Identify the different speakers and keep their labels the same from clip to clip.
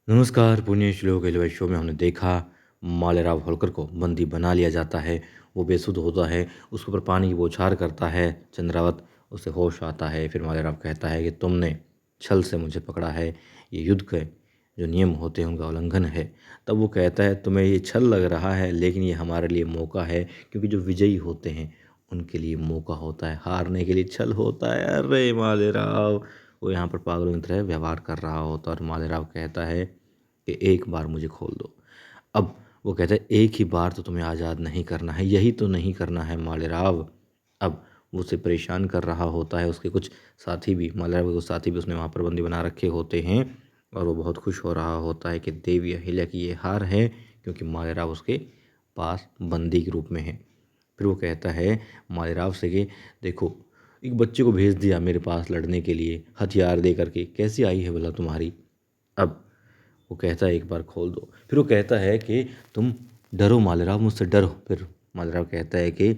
Speaker 1: नमस्कार। पुण्य श्लोक एलिवेट शो में हमने देखा मालेराव होलकर को बंदी बना लिया जाता है। वो बेसुध होता है, उसके ऊपर पानी की बौछार करता है चंद्रावत, उसे होश आता है। फिर मालेराव कहता है कि तुमने छल से मुझे पकड़ा है, ये युद्ध के जो नियम होते हैं उनका उल्लंघन है। तब वो कहता है तुम्हें ये छल लग रहा है, लेकिन ये हमारे लिए मौका है, क्योंकि जो विजयी होते हैं उनके लिए मौका होता है, हारने के लिए छल होता है। अरे मालेराव, वो यहाँ पर पागलों की तरह व्यवहार कर रहा होता है और मालेराव कहता है कि एक बार मुझे खोल दो। अब वो कहता है एक ही बार तो तुम्हें आज़ाद नहीं करना है, यही तो नहीं करना है मालेराव। अब वो उसे परेशान कर रहा होता है, उसके कुछ साथी भी, मालेराव के कुछ साथी भी उसने वहाँ पर बंदी बना रखे होते हैं और वो बहुत खुश हो रहा होता है कि देवी अहिल्या की ये हार है, क्योंकि मालेराव उसके पास बंदी के रूप में है। फिर वो कहता है मालेराव से कि देखो, एक बच्चे को भेज दिया मेरे पास लड़ने के लिए हथियार दे करके, कैसी आई है भला तुम्हारी। अब वो कहता है एक बार खोल दो। फिर वो कहता है कि तुम डरो मालेराव, मुझसे डरो। फिर मालेराव कहता है कि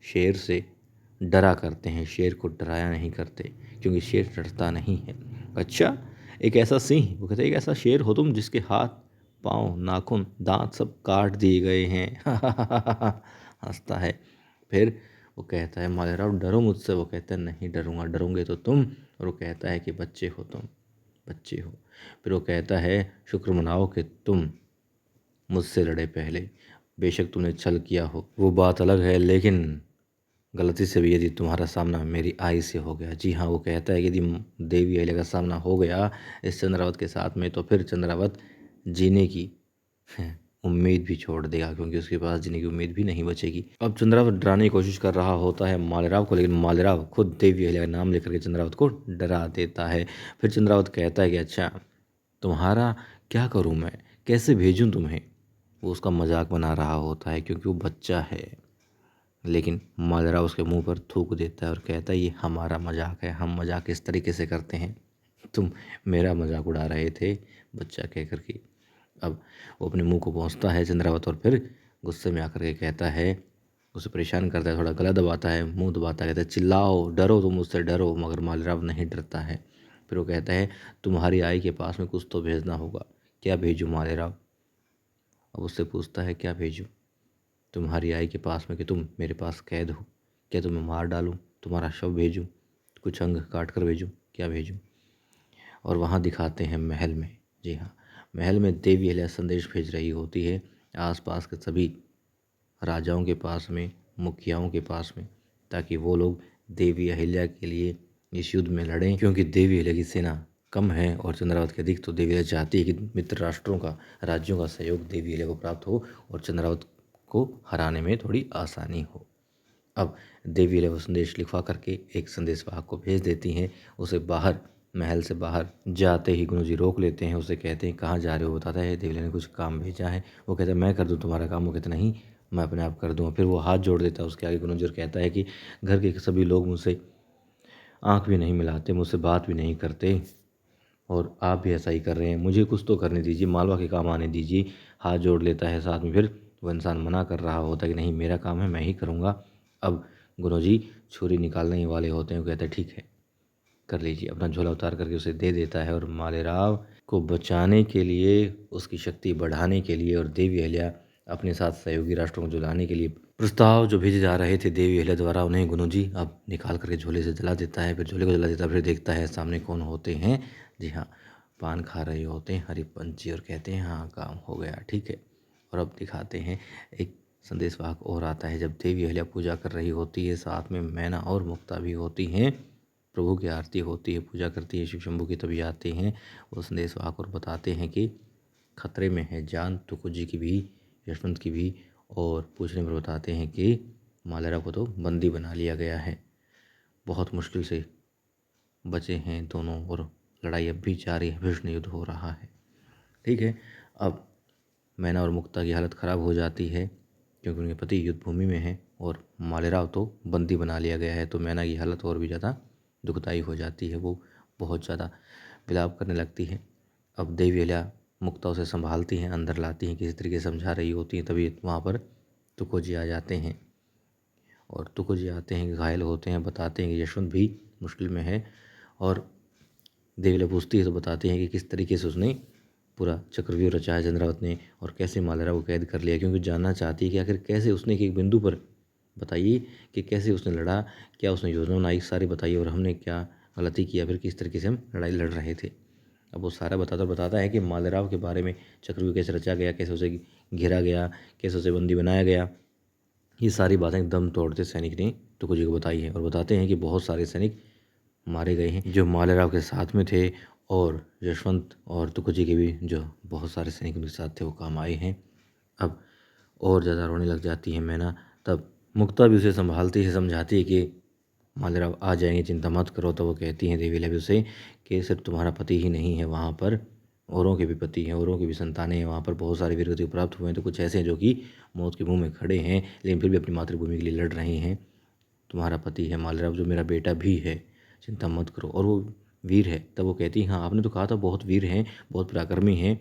Speaker 1: शेर से डरा करते हैं, शेर को डराया नहीं करते, क्योंकि शेर डरता नहीं है। अच्छा, एक ऐसा सिंह, वो कहते हैं एक ऐसा शेर हो तुम जिसके हाथ पाँव नाखून दांत सब काट दिए गए हैं। हंसता है। फिर वो कहता है मालेराव डरो मुझसे। वो कहता है नहीं डरूंगा, डरोगे तो तुम। और वो कहता है कि बच्चे हो तुम, बच्चे हो। फिर वो कहता है शुक्र मनाओ कि तुम मुझसे लड़े पहले, बेशक तुमने छल किया हो वो बात अलग है, लेकिन गलती से भी यदि तुम्हारा सामना मेरी आई से हो गया, जी हाँ, वो कहता है कि यदि देवी अहिल्या का सामना हो गया इस चंद्रावत के साथ में, तो फिर चंद्रावत जीने की उम्मीद भी छोड़ देगा, क्योंकि उसके पास जीने की उम्मीद भी नहीं बचेगी। अब चंद्रावत डराने की कोशिश कर रहा होता है मालेराव को, लेकिन मालेराव खुद देवी अहिल्या का नाम लेकर के चंद्रावत को डरा देता है। फिर चंद्रावत कहता है कि अच्छा, तुम्हारा क्या करूं मैं, कैसे भेजूं तुम्हें। वो उसका मजाक बना रहा होता है, क्योंकि वो बच्चा है। लेकिन मालेराव उसके मुंह पर थूक देता है और कहता है ये हमारा मजाक है, हम मजाक इस तरीके से करते हैं, तुम मेरा मजाक उड़ा रहे थे, बच्चा कह कर के। अब वो अपने मुंह को पहुँचता है चंद्रावत और फिर गुस्से में आकर के कहता है, उसे परेशान करता है, थोड़ा गला दबाता है, मुंह दबाता है, कहता है चिल्लाओ, डरो, तुम मुझसे डरो। मगर मालेराव नहीं डरता है। फिर वो कहता है तुम्हारी आई के पास में कुछ तो भेजना होगा, क्या भेजूँ मालेराव। अब उससे पूछता है क्या भेजूँ तुम्हारी आई के पास में, कि तुम मेरे पास कैद हो, क्या तुम्हें मार डालूं, तुम्हारा शव भेजूं, कुछ अंग काट कर भेजूं, क्या भेजूं। और वहाँ दिखाते हैं महल में, जी हाँ, महल में देवी अहिल्या संदेश भेज रही होती है आसपास के सभी राजाओं के पास में, मुखियाओं के पास में, ताकि वो लोग देवी अहिल्या के लिए इस युद्ध में लड़ें, क्योंकि देवी अहिल्या की सेना कम है और चंद्रावत के अधिक। तो देवी अहिल्या चाहती है कि मित्र राष्ट्रों का, राज्यों का सहयोग देवी अहिल्या को प्राप्त हो और चंद्रावत को हराने में थोड़ी आसानी हो। अब देवी अहिल्या वो संदेश लिखवा करके एक संदेशवाहक को भेज देती हैं। उसे बाहर, महल से बाहर जाते ही गुरु जी रोक लेते हैं, उसे कहते हैं कहाँ जा रहे हो। बताता है देवी अहिल्या ने कुछ काम भेजा है। वो कहता है मैं कर दूँ तुम्हारा काम। वो कहते नहीं, मैं अपने आप कर दूँगा। फिर वो हाथ जोड़ देता है उसके आगे गुरु जी और कहता है कि घर के सभी लोग मुझसे आँख भी नहीं मिलाते, मुझसे बात भी नहीं करते, और आप भी ऐसा ही कर रहे हैं, मुझे कुछ तो करने दीजिए, मालवा के काम आने दीजिए। हाथ जोड़ लेता है साथ में। फिर वो इंसान मना कर रहा होता है कि नहीं, मेरा काम है, मैं ही करूँगा। अब गुरुजी छुरी निकालने ही वाले होते हैं। वो कहते हैं ठीक है, कर लीजिए। अपना झोला उतार करके उसे दे देता है और मालेराव को बचाने के लिए, उसकी शक्ति बढ़ाने के लिए और देवी अहिल्या अपने साथ सहयोगी राष्ट्रों को जुलाने के लिए प्रस्ताव जो भेजे जा रहे थे देवी अहिल्या द्वारा, उन्हें गुरुजी अब निकाल करके झोले से जला देता है। फिर झोले को जला देता है, फिर देखता है सामने कौन होते हैं। जी हाँ, पान खा रहे होते हैं हरिपंत जी और कहते हैं हाँ काम हो गया, ठीक है। और अब दिखाते हैं एक संदेशवाहक और आता है। जब देवी अहिल्या पूजा कर रही होती है, साथ में मैना और मुक्ता भी होती हैं, प्रभु की आरती होती है, पूजा करती है शिव शंभू की, तभी आते हैं वो संदेशवाहक और बताते हैं कि खतरे में है जान तुको जी की भी, यशवंत की भी। और पूछने पर बताते हैं कि मालेराव को तो बंदी बना लिया गया है, बहुत मुश्किल से बचे हैं दोनों, और लड़ाई अब भी जारी है, भीषण युद्ध हो रहा है, ठीक है। अब मैना और मुक्ता की हालत ख़राब हो जाती है, क्योंकि उनके पति युद्ध भूमि में हैं और मालेराव तो बंदी बना लिया गया है। तो मैना की हालत और भी ज़्यादा दुखदाई हो जाती है, वो बहुत ज़्यादा विलाप करने लगती है। अब देवी अहिल्या मुक्ता उसे संभालती हैं, अंदर लाती हैं, किसी तरीके से समझा रही होती हैं, तभी वहाँ पर तुको जी आ जाते हैं। और तुको जी आते हैं, घायल होते हैं, बताते हैं कि यशवंत भी मुश्किल में है। और देवी अहिल्या पूछती है तो बताते हैं कि किस तरीके से उसने पूरा चक्रव्यूह रचा है चंद्रावत ने और कैसे मालेराव को कैद कर लिया, क्योंकि जानना चाहती है कि आखिर कैसे उसने एक बिंदु पर बताइए कि कैसे उसने लड़ा, क्या उसने योजना बनाई, सारी बताइए और हमने क्या गलती किया, फिर किस तरीके से हम लड़ाई लड़ रहे थे। अब वो सारा बताता है कि मालेराव के बारे में चक्रव्यूह कैसे रचा गया, कैसे उसे घेरा गया, कैसे उसे बंदी बनाया गया। ये सारी बातें दम तोड़ते सैनिक ने तुकोजी को बताई है और बताते हैं कि बहुत सारे सैनिक मारे गए हैं जो मालेराव के साथ में थे और यशवंत और तुकोजी के भी जो बहुत सारे सैनिक उनके साथ थे वो काम आए हैं। अब और ज़्यादा रोने लग जाती है मैना। तब मुक्ता भी उसे संभालती है, समझाती है कि मालेराव आ जाएंगे, चिंता मत करो। तो वो कहती हैं देवी भी उसे कि सिर्फ तुम्हारा पति ही नहीं है वहाँ पर, औरों के भी पति हैं, औरों की भी संतानें हैं, वहाँ पर बहुत सारे वीरगति प्राप्त हुए हैं। तो कुछ ऐसे हैं जो कि मौत के मुंह में खड़े हैं लेकिन फिर भी अपनी मातृभूमि के लिए लड़ रहे हैं। तुम्हारा पति है मालेराव, जो मेरा बेटा भी है, चिंता मत करो। और वो वीर है। तब वो कहती है हाँ आपने तो कहा था बहुत वीर हैं, बहुत पराक्रमी हैं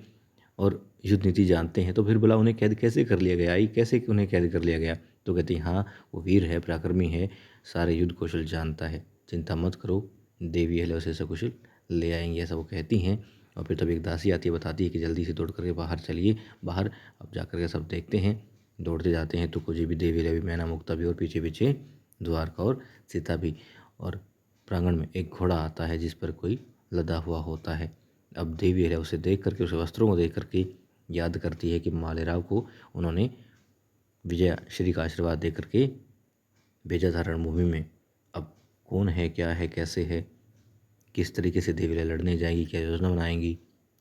Speaker 1: और युद्ध नीति जानते हैं, तो फिर बोला उन्हें कैद कैसे कर लिया गया, आई कैसे उन्हें कैद कर लिया गया। तो कहती हाँ वो वीर है, पराक्रमी है, सारे युद्ध कौशल जानता है, चिंता मत करो, देवी है उसे सकुशल ले आएंगे, ऐसा वो कहती हैं। और फिर तब एक दासी आती है, बताती है कि जल्दी से दौड़ करके बाहर चलिए, बाहर अब जा के सब देखते हैं। दौड़ते जाते हैं तुकोजी भी, देवी भी, मैना मुक्ता भी और पीछे पीछे द्वारका और सीता भी। और प्रांगण में एक घोड़ा आता है जिस पर कोई लदा हुआ होता है। अब देवी है उसे देख करके, उसे वस्त्रों को देख करके याद करती है कि मालेराव को उन्होंने विजय श्री का आशीर्वाद दे करके भेजा था रणभूमि में। अब कौन है, क्या है, कैसे है, किस तरीके से देवी लड़ने जाएंगी, क्या योजना बनाएंगी,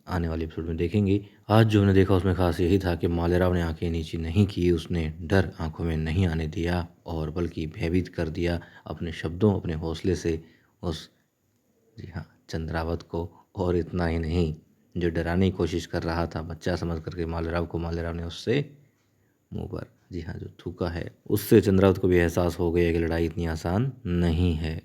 Speaker 1: आने वाले एपिसोड में देखेंगे। आज जो हमने देखा उसमें खास यही था कि मालेराव ने आंखें नीची नहीं की, उसने डर आंखों में नहीं आने दिया और बल्कि भयभीत कर दिया अपने शब्दों, अपने हौसले से उस, जी हाँ, चंद्रावत को। और इतना ही नहीं, जो डराने की कोशिश कर रहा था बच्चा समझ करके मालेराव को, मालेराव ने उससे मुंह पर, जी हाँ, जो थूका है, उससे चंद्रावत को भी एहसास हो गया कि लड़ाई इतनी आसान नहीं है।